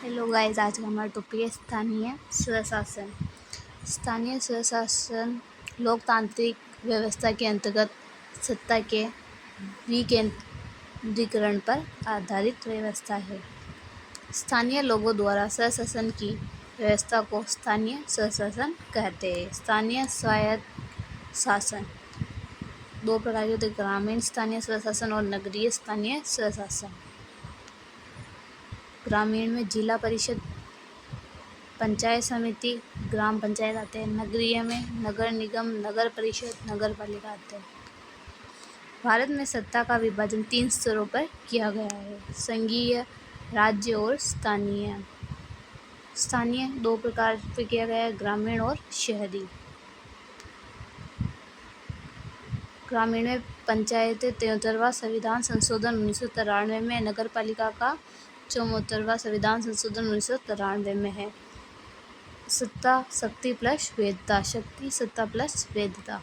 Hello guys, आज का हमारा टॉपिक है स्थानीय स्वशासन। स्थानीय स्वशासन लोकतांत्रिक व्यवस्था के अंतर्गत सत्ता के विकेंद्रीकरण पर आधारित व्यवस्था है। स्थानीय लोगों द्वारा स्वशासन की व्यवस्था को स्थानीय स्वशासन कहते हैं। स्थानीय स्वायत्त शासन दो प्रकार के होते हैं, ग्रामीण स्थानीय स्वशासन और नगरीय स्थानीय स्वशासन। ग्रामीण में जिला परिषद, पंचायत समिति, ग्राम पंचायत आते हैं। नगरीय में नगर निगम, नगर परिषद, नगर पालिका आते हैं। भारत में सत्ता का विभाजन 3 स्तरों पर किया गया है, संघीय, राज्य और स्थानीय। स्थानीय 2 प्रकार पे किया गया है, ग्रामीण और शहरी। ग्रामीण में पंचायत 73वां संविधान संशोधन 1993 में, नगर पालिका का 74वां संविधान संशोधन 1993 में है। सत्ता शक्ति प्लस वैधता, शक्ति सत्ता प्लस वैधता।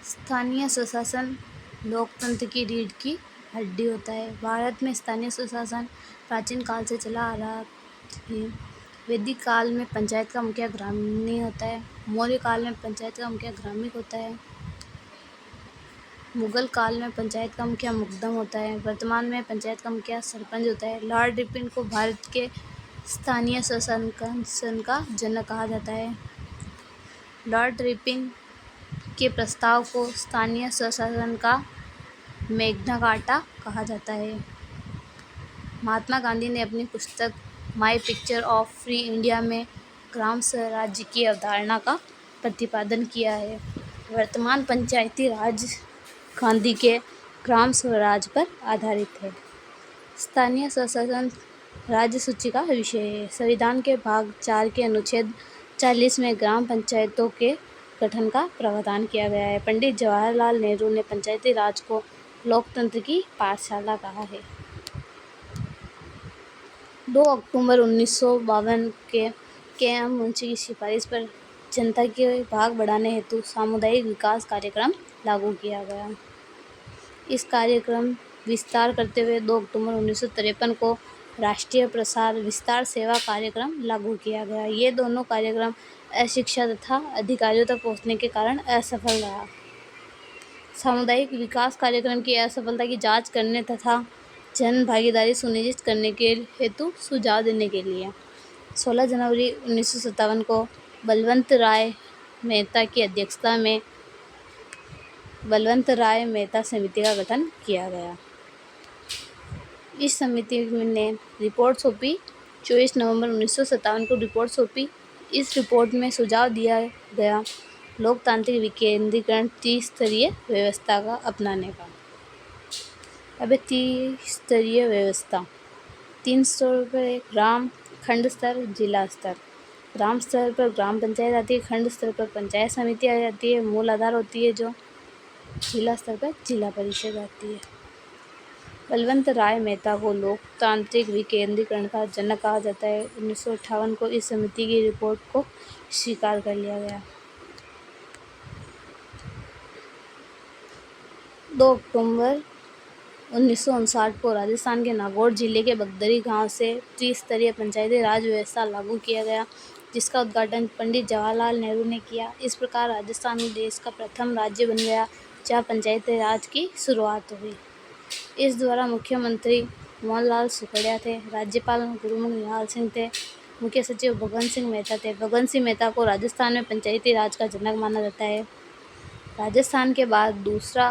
स्थानीय स्वशासन लोकतंत्र की रीढ़ की हड्डी होता है। भारत में स्थानीय स्वशासन प्राचीन काल से चला आ रहा है। वैदिक काल में पंचायत का मुखिया ग्रामीण होता है। मौर्य काल में पंचायत का मुखिया ग्रामिक होता है। मुगल काल में पंचायत का मुखिया मुकद्दम होता है। वर्तमान में पंचायत का मुखिया सरपंच होता है। लॉर्ड रिपन को भारत के स्थानीय स्वशासन का जनक कहा जाता है। लॉर्ड रिपन के प्रस्ताव को स्थानीय स्वशासन का मैग्ना कार्टा कहा जाता है। महात्मा गांधी ने अपनी पुस्तक my picture of free India में ग्राम स्वराज्य की अवधारणा का प्रतिपादन किया है। वर्तमान पंचायती राज गांधी के ग्राम स्वराज पर आधारित है। स्थानीय स्वशासन राज्य सूची का विषय है। संविधान के भाग 4 के अनुच्छेद 40 में ग्राम पंचायतों के गठन का प्रावधान किया गया है। पंडित जवाहरलाल नेहरू ने पंचायती राज को लोकतंत्र की पाठशाला कहा है। 2 अक्टूबर 1952 के एम मुंशी की सिफारिश पर जनता के भाग बढ़ाने हेतु सामुदायिक विकास कार्यक्रम लागू किया गया। इस कार्यक्रम विस्तार करते हुए 2 अक्टूबर 1953 को राष्ट्रीय प्रसार विस्तार सेवा कार्यक्रम लागू किया गया। ये दोनों कार्यक्रम अशिक्षा तथा अधिकारियों तक पहुंचने के कारण असफल रहा। सामुदायिक विकास कार्यक्रम की असफलता की जांच करने तथा जन भागीदारी सुनिश्चित करने के हेतु सुझाव देने के लिए 16 जनवरी 1957 को बलवंत राय मेहता की अध्यक्षता में बलवंत राय मेहता समिति का गठन किया गया। इस समिति ने रिपोर्ट सौंपी। 24 नवंबर 1957 को रिपोर्ट सौंपी। इस रिपोर्ट में सुझाव दिया गया लोकतांत्रिक विकेंद्रीकरण, त्रिस्तरीय व्यवस्था का अपनाने का। अब त्रिस्तरीय व्यवस्था 3 स्तरों पर है, ग्राम, खंड स्तर, जिला स्तर। ग्राम स्तर पर ग्राम पंचायत आती है, खंड स्तर पर पंचायत समिति आ जाती है, मूल आधार होती है जो। जिला स्तर पर जिला परिषद आती है। बलवंत राय मेहता को लोकतांत्रिक विकेंद्रीकरण का जनक कहा जाता है। 1958 को इस समिति की रिपोर्ट को स्वीकार कर लिया गया। 2 अक्टूबर 1959 को राजस्थान के नागौर जिले के बगदरी गांव से त्रिस्तरीय पंचायती राज व्यवस्था लागू किया गया, जिसका उद्घाटन पंडित जवाहरलाल नेहरू ने किया। इस प्रकार राजस्थान देश का प्रथम राज्य बन गया जहाँ पंचायती राज की शुरुआत हुई। इस द्वारा मुख्यमंत्री मोहनलाल सुखड़िया थे, राज्यपाल गुरुमुख निहाल सिंह थे, मुख्य सचिव भगवंत सिंह मेहता थे। भगवंत सिंह मेहता को राजस्थान में पंचायती राज का जनक माना जाता है। राजस्थान के बाद दूसरा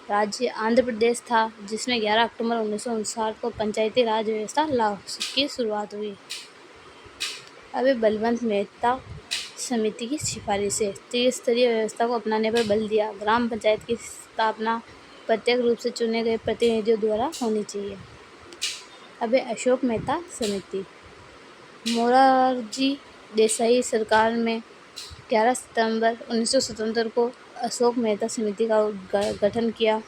राज्य आंध्र प्रदेश था, जिसमें 11 अक्टूबर 1959 को पंचायती राज व्यवस्था लागू की शुरुआत हुई। अब बलवंत मेहता समिति की सिफारिश से त्रिस्तरीय व्यवस्था को अपनाने पर बल दिया। ग्राम पंचायत की स्थापना प्रत्यक्ष रूप से चुने गए प्रतिनिधियों द्वारा होनी चाहिए। अब अशोक मेहता समिति। मोरारजी देसाई सरकार में 11 सितंबर 1977 को अशोक मेहता समिति का गठन किया।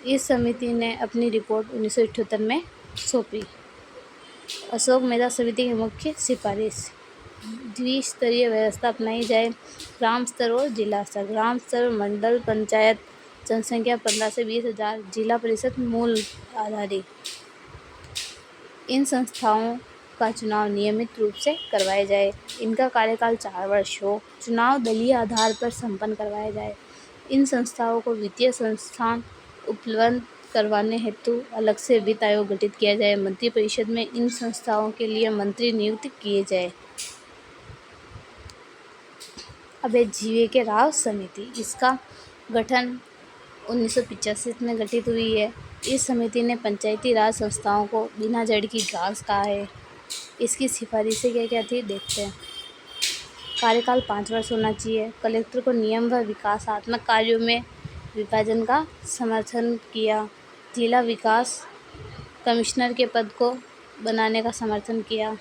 इस समिति ने अपनी रिपोर्ट 1978 में सौंपी। अशोक मेहता समिति की मुख्य सिफारिश द्विस्तरीय व्यवस्था अपनाई जाए, ग्राम स्तर और जिला स्तर। ग्राम स्तर मंडल पंचायत, जनसंख्या 15 से 20 हज़ार, जिला परिषद मूल आधारित। इन संस्थाओं का चुनाव नियमित रूप से करवाया जाए। इनका कार्यकाल 4 वर्ष हो। चुनाव दलीय आधार पर संपन्न करवाया जाए। इन संस्थाओं को वित्तीय संस्थान उपलब्ध करवाने हेतु अलग से वित्त आयोग गठित किया जाए। मंत्री परिषद में इन संस्थाओं के लिए मंत्री नियुक्त किए जाए। अब है जीवीके राव समिति। इसका गठन 1985 में गठित हुई है। इस समिति ने पंचायती राज संस्थाओं को बिना जड़ की घास कहा है। इसकी सिफारिशें क्या क्या थी देखते हैं। कार्यकाल 5 वर्ष होना चाहिए। कलेक्टर को नियम व विकासात्मक कार्यों में विभाजन का समर्थन किया। जिला विकास कमिश्नर के पद को बनाने का समर्थन किया।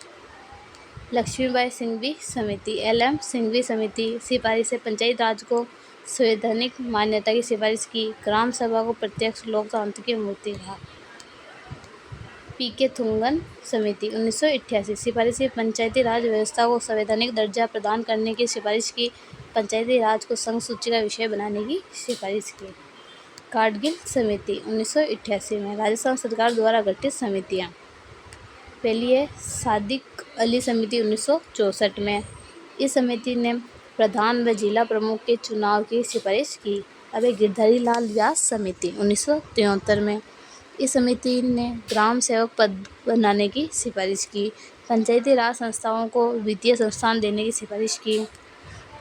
लक्ष्मीबाई सिंघवी समिति LM सिंघवी समिति सिफारिशें पंचायत राज को संवैधानिक मान्यता की सिफारिश की। ग्राम सभा को प्रत्यक्ष लोकतंत्र की मूर्ति कहा। PK थुंगन समिति 1988 सिफारिशें पंचायती राज व्यवस्था को संवैधानिक दर्जा प्रदान करने की सिफारिश की। पंचायती राज को संघ सूची का विषय बनाने की सिफारिश की। काटगिल समिति 1988 में राजस्थान सरकार द्वारा गठित समितियां। पहली है सादिक अली समिति 1964 में। इस समिति ने प्रधान व जिला प्रमुख के चुनाव की सिफारिश की। अब गिरधारी लाल व्यास समिति 1973 में। इस समिति ने ग्राम सेवक पद बनाने की सिफारिश की। पंचायती राज संस्थाओं को वित्तीय संस्थान देने की सिफारिश की।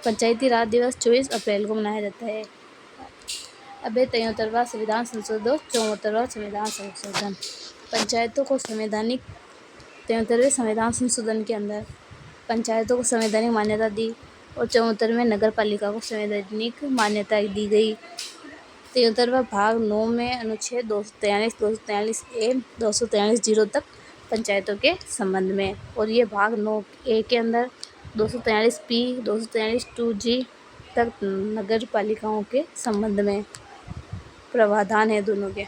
पंचायती राज दिवस 24 अप्रैल को मनाया जाता है। अब 73वां संविधान संशोधन और 74वां संविधान संशोधन। पंचायतों को संवैधानिक 73वें संविधान संशोधन के अंदर पंचायतों को संवैधानिक मान्यता दी और 74 में नगर पालिका को संवैधानिक मान्यता दी गई। 73वां भाग 9 में अनुच्छेद 243, 243A, 243(0) तक पंचायतों के संबंध में, और ये भाग 9A के अंदर 243P, 243(2G) तक नगर पालिकाओं के संबंध में प्रावधान है दोनों के।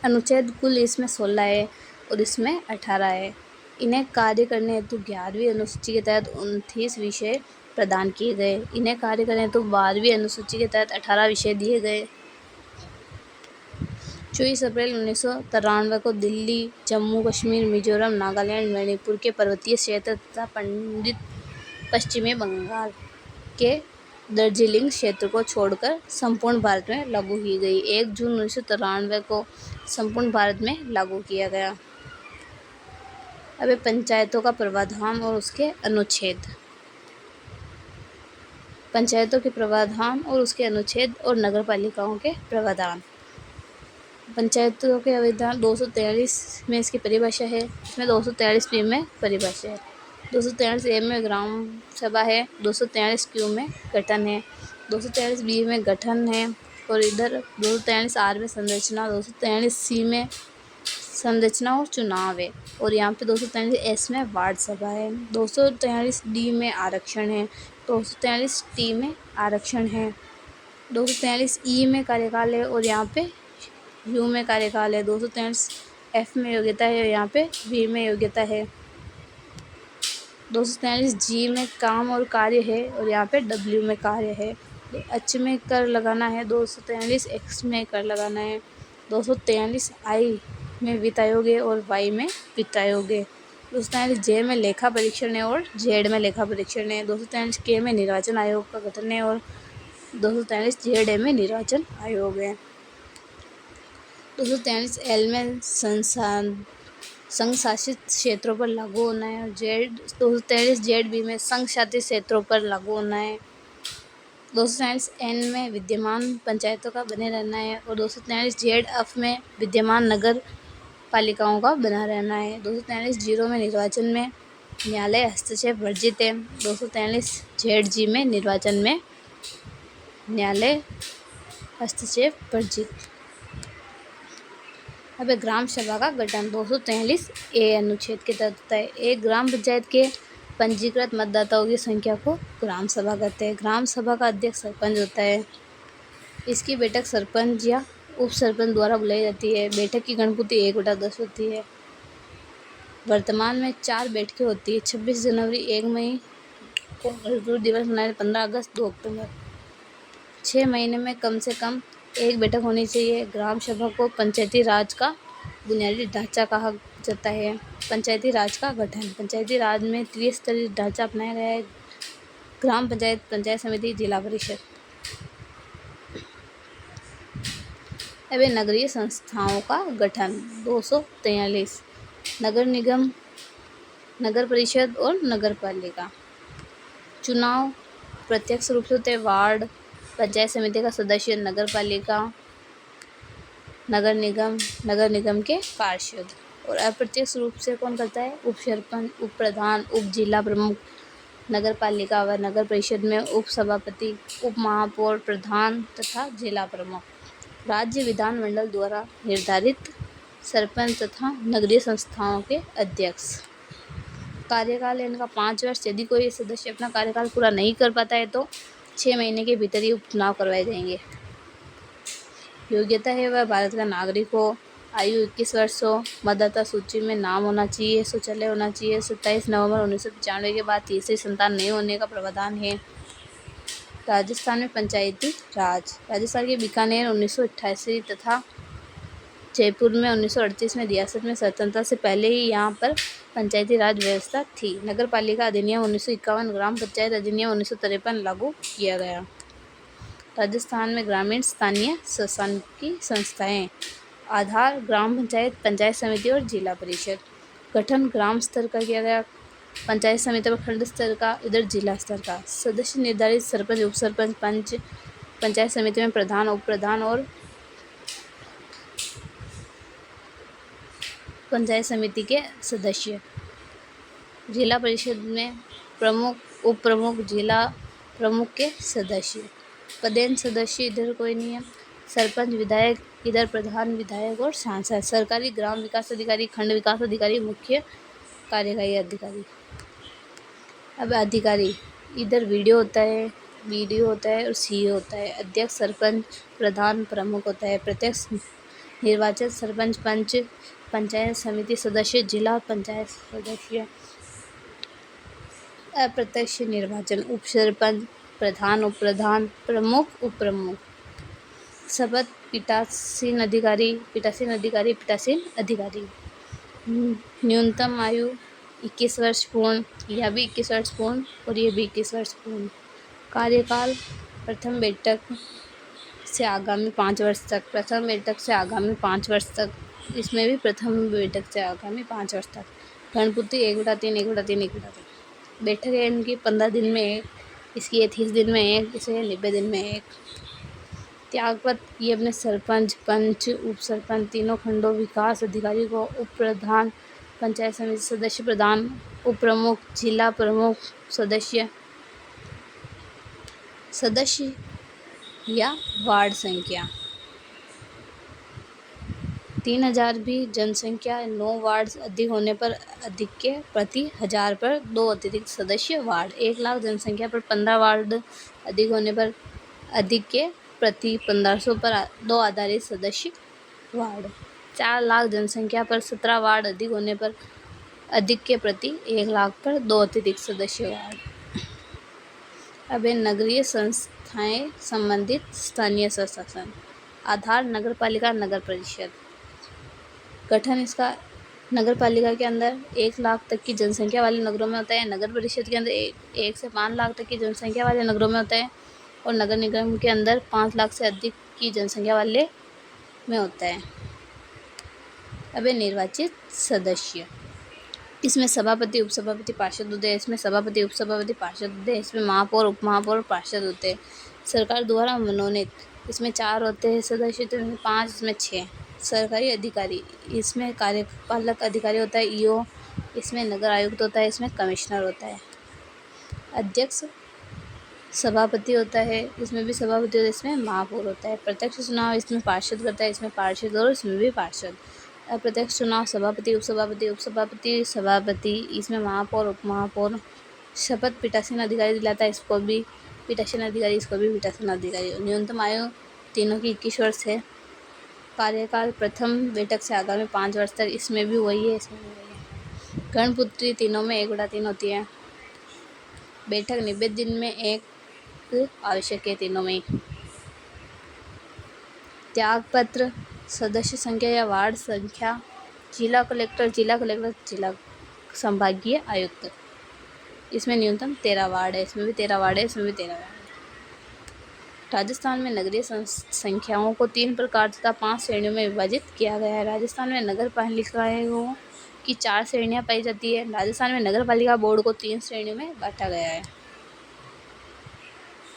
अनुच्छेद कुल इसमें 16 है और इसमें 18 है। इन्हें कार्य करने हेतु 11वीं अनुसूची के तहत 29 विषय प्रदान किए गए। इन्हें कार्य करने हेतु 12वीं अनुसूची के तहत 18 विषय दिए गए। 24 अप्रैल 1993 को दिल्ली, जम्मू कश्मीर, मिजोरम, नागालैंड, मणिपुर के पर्वतीय क्षेत्र तथा पश्चिमी बंगाल के दार्जिलिंग क्षेत्र को छोड़कर संपूर्ण भारत में लागू की गई। 1 जून 1993 को संपूर्ण भारत में लागू किया गया। अब पंचायतों का प्रावधान और उसके अनुच्छेद। पंचायतों के प्रावधान और उसके अनुच्छेद और नगर पालिकाओं के प्रावधान। पंचायतों के संविधान 243 में इसकी परिभाषा है। इसमें 243B में परिभाषा है। 243A में ग्राम सभा है। 243Q में गठन है। 243B में गठन है और इधर 243R में संरचना, 243C में संरचना और चुनाव है, और यहाँ पे 243S में वार्ड सभा है। 243D में आरक्षण है। 243T में आरक्षण है। 243E में कार्यकाल है और यहाँ पे U में कार्यकाल है। 243F में योग्यता है और यहाँ पे V में योग्यता है। 243G में काम और कार्य है और यहाँ पे W में कार्य है। H में कर लगाना है। 243X में कर लगाना है। 243I में वित्त आयोग है और Y में वित्त आयोग है। 243J में लेखा परीक्षण है और Z में लेखा परीक्षण है। 243K में निर्वाचन आयोग का गठन है और 243ZA में निर्वाचन आयोग है। 243L में संघ शासित क्षेत्रों पर लागू होना है और 243ZB में संघ शासित क्षेत्रों पर लागू होना है। 243N में विद्यमान पंचायतों का बने रहना है और 243ZF में विद्यमान नगर पालिकाओं का बना रहना है। 243(0) में निर्वाचन में न्यायालय हस्तक्षेप वर्जित है। 243ZG में निर्वाचन में न्यायालय हस्तक्षेप वर्जित। अब ग्राम सभा का गठन 243A अनुच्छेद के तहत होता है। एक ग्राम पंचायत के पंजीकृत मतदाताओं की संख्या को ग्राम सभा कहते हैं। ग्राम सभा का अध्यक्ष सरपंच होता है। इसकी बैठक सरपंच या उप सरपंच द्वारा बुलाई जाती है। बैठक की गणपूर्ति 1/10 होती है। वर्तमान में 4 बैठकें होती है। 26 जनवरी, 1 मई को मजदूर दिवस मनाया, 15 अगस्त, 2 अक्टूबर। 6 महीने में कम से कम 1 बैठक होनी चाहिए। ग्राम सभा को पंचायती राज का बुनियादी ढांचा कहा जाता है। पंचायती राज का गठन, पंचायती राज में त्रिस्तरीय ढांचा अपनाया गया है। ग्राम पंचायत, पंचायत समिति, जिला परिषद। अब नगरीय संस्थाओं का गठन 243, नगर निगम, नगर परिषद और नगर पालिका। चुनाव प्रत्यक्ष रूप से होते हैं। वार्ड, पंचायत समिति का सदस्य, नगर पालिका, नगर निगम के पार्षद। और अप्रत्यक्ष रूप से कौन करता है? उप सरपंच, उप प्रधान, उप जिला प्रमुख, नगर पालिका व नगर परिषद में उप सभापति, उप महापौर, प्रधान तथा जिला प्रमुख। राज्य विधानमंडल द्वारा निर्धारित सरपंच तथा नगरीय संस्थाओं के अध्यक्ष। कार्यकाल इनका 5 वर्ष। यदि कोई सदस्य अपना कार्यकाल पूरा नहीं कर पाता है तो 6 महीने के भीतर ही उपचुनाव करवाए जाएंगे। योग्यता है वह भारत का नागरिक हो, आयु 21 वर्ष हो, मतदाता सूची में नाम होना चाहिए, शौचालय होना चाहिए, 27 नवंबर 1995 के बाद तीसरी संतान नहीं होने का प्रावधान है। राजस्थान में पंचायती राज, राजस्थान के बीकानेर 1988 तथा जयपुर में 1938 में रियासत में स्वतंत्रता से पहले ही यहाँ पर पंचायती राज व्यवस्था थी। नगर पालिका अधिनियम 1951, ग्राम पंचायत अधिनियम 1953 लागू किया गया। राजस्थान में ग्रामीण स्थानीय शासन की संस्थाएं। आधार ग्राम पंचायत, पंचायत समिति और जिला परिषद। गठन ग्राम स्तर का किया गया, पंचायत समिति पर खंड स्तर का, इधर जिला स्तर का। सदस्य निर्धारित सरपंच, उप सरपंच, पंच, पंचायत समिति में प्रधान, उप प्रधान और पंचायत समिति के सदस्य। जिला परिषद में प्रमुख, उप प्रमुख, जिला प्रमुख के सदस्य। पदेन सदस्य इधर कोई नहीं है। सरपंच, विधायक, इधर प्रधान, विधायक और सांसद। सरकारी ग्राम विकास अधिकारी, खंड विकास अधिकारी, मुख्य कार्यकारी अधिकारी। अब अधिकारी, इधर वीडियो होता है और सीईओ होता है। अध्यक्ष, सरपंच, प्रधान, प्रमुख होता है। प्रत्यक्ष निर्वाचित सरपंच, पंच, पंचायत समिति सदस्य, जिला पंचायत सदस्य। अप्रत्यक्ष निर्वाचन, उप सरपंच, प्रधान, उप प्रधान, प्रमुख, उप प्रमुख। शपथ, पीठासीन अधिकारी, न्यूनतम आयु 21 वर्ष पूर्ण, यह भी 21 वर्ष पूर्ण और ये भी 21 वर्ष पूर्ण। कार्यकाल प्रथम बैठक से आगामी 5 वर्ष तक, इसमें भी प्रथम बैठक से आगामी 5 वर्ष तक। गणपूर्ति 1/3, बैठक है इनकी 15 दिन में एक, इसकी है 30 दिन में एक, इसे 90 दिन में एक। त्यागपत्र, ये अपने सरपंच, पंच, उप सरपंच तीनों खंडों विकास अधिकारी को, उप प्रधान, पंचायत समिति सदस्य, प्रधान, उप प्रमुख, जिला प्रमुख, सदस्य या वार्ड संख्या 3000 भी जनसंख्या 9 वार्ड अधिक होने पर अधिक के प्रति 1000 पर 2 अतिरिक्त सदस्य वार्ड। 1 लाख जनसंख्या पर 15 वार्ड अधिक होने पर अधिक के प्रति 1500 पर 2 आधारित सदस्य वार्ड। 4 लाख जनसंख्या पर 17 वार्ड अधिक होने पर अधिक के प्रति 1 लाख पर 2 अतिरिक्त सदस्य वार्ड। अब नगरीय संस्थाएं संबंधित स्थानीय स्वशासन। आधार नगर पालिका, नगर परिषद। गठन इसका नगर पालिका के अंदर 1 लाख तक की जनसंख्या वाले नगरों में होता है। नगर परिषद के अंदर 1 से 5 लाख तक की जनसंख्या वाले नगरों में होता है और नगर निगम के अंदर 5 लाख से अधिक की जनसंख्या वाले में होता है। अब निर्वाचित सदस्य, इसमें सभापति, उपसभापति, पार्षद होते हैं। इसमें सभापति, उपसभापति, पार्षद होते हैं। इसमें महापौर, उपमहापौर, पार्षद होते हैं। सरकार द्वारा मनोनीत, इसमें 4 होते हैं सदस्य, तो इसमें 5, इसमें 6। सरकारी अधिकारी, इसमें कार्यपालक अधिकारी होता है ईओ, इसमें नगर आयुक्त होता है, इसमें कमिश्नर होता है। अध्यक्ष सभापति होता है, इसमें भी सभापति होता है, इसमें महापौर होता है। प्रत्यक्ष चुनाव इसमें पार्षद करता है, इसमें पार्षद और इसमें भी पार्षद। अप्रत्यक्ष चुनाव सभापति, उपसभापति, सभापति, इसमें महापौर, उपमहापौर। शपथ पीठासीन अधिकारी दिलाता है, इसको भी पीठासीन अधिकारी, इसको भी पीठासीन अधिकारी। न्यूनतम आयु तीनों की 21 वर्ष है। कार्यकाल प्रथम बैठक से आगामी 5 वर्ष तक, इसमें भी वही है, इसमें भी वही है। गणपुत्री तीनों में 1/3 होती है। बैठक 90 दिन में एक आवश्यक है, तीनों में। त्यागपत्र, सदस्य संख्या या वार्ड संख्या जिला कलेक्टर, जिला संभागीय आयुक्त। इसमें न्यूनतम 13 वार्ड है, इसमें भी 13 वार्ड है, इसमें भी 13 वार्ड है। राजस्थान में नगरीय संख्याओं को 3 प्रकार तथा 5 श्रेणियों में विभाजित किया गया है। राजस्थान में नगर पालिकाओं की 4 श्रेणियां पाई जाती है। राजस्थान में नगर पालिका बोर्ड को 3 श्रेणियों में बांटा गया है।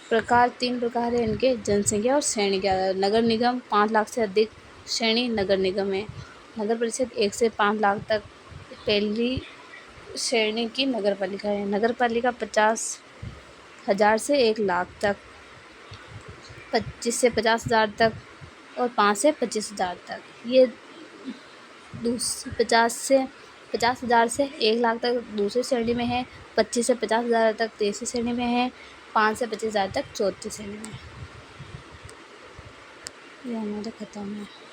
प्रकार 3 प्रकार है इनके, जनसंख्या और श्रेणी के आधार। नगर निगम 5 लाख से अधिक श्रेणी नगर निगम है। नगर परिषद 1 से 5 लाख तक पहली श्रेणी की नगर पालिका है। नगर पालिका 50,000 से 1 लाख तक, 25 से 50,000 तक और 5 से 25,000 तक। ये 50,000 से 1 लाख तक दूसरी श्रेणी में है, 25 से 50,000 तक तीसरी श्रेणी में है, 5 से 25,000 तक चौथी श्रेणी में। ये हमारे खत्म है।